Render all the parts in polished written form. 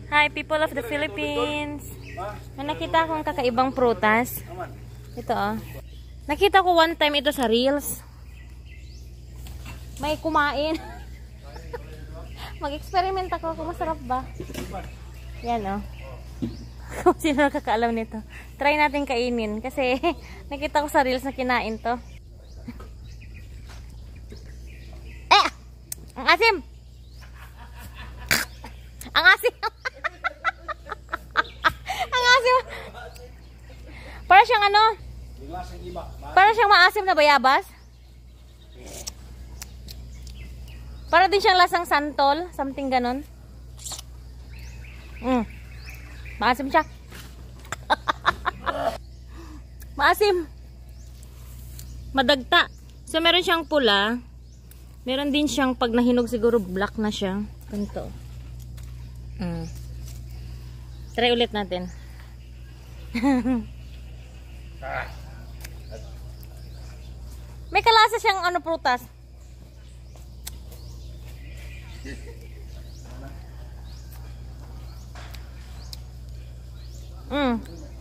Hi, people of the Philippines. May nakita akong kakaibang prutas. Ito oh. Nakita ko one time ito sa Reels. May kumain. Mag-experiment ako kung masarap ba. Yan oh. Kung sino nakakaalam nito. Try natin kainin. Kasi nakita ko sa Reels na kinain to. Ang asim! Ang asim! Ang asim! Para siyang ano? Para siyang maasim na bayabas. Para din siyang lasang santol. Something ganon. Maasim siya. Maasim. Madagta. So meron siyang pula. Meron din siyang pag nahinog siguro black na siya. Ganito. Try ulit natin. May kalasa siyang ano prutas.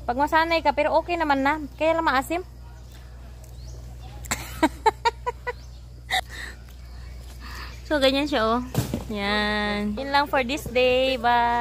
Pag masanay ka pero okay naman na. Kaya lang maasim. So ganyan siya oh. Yan. Yun lang for this day. Bye.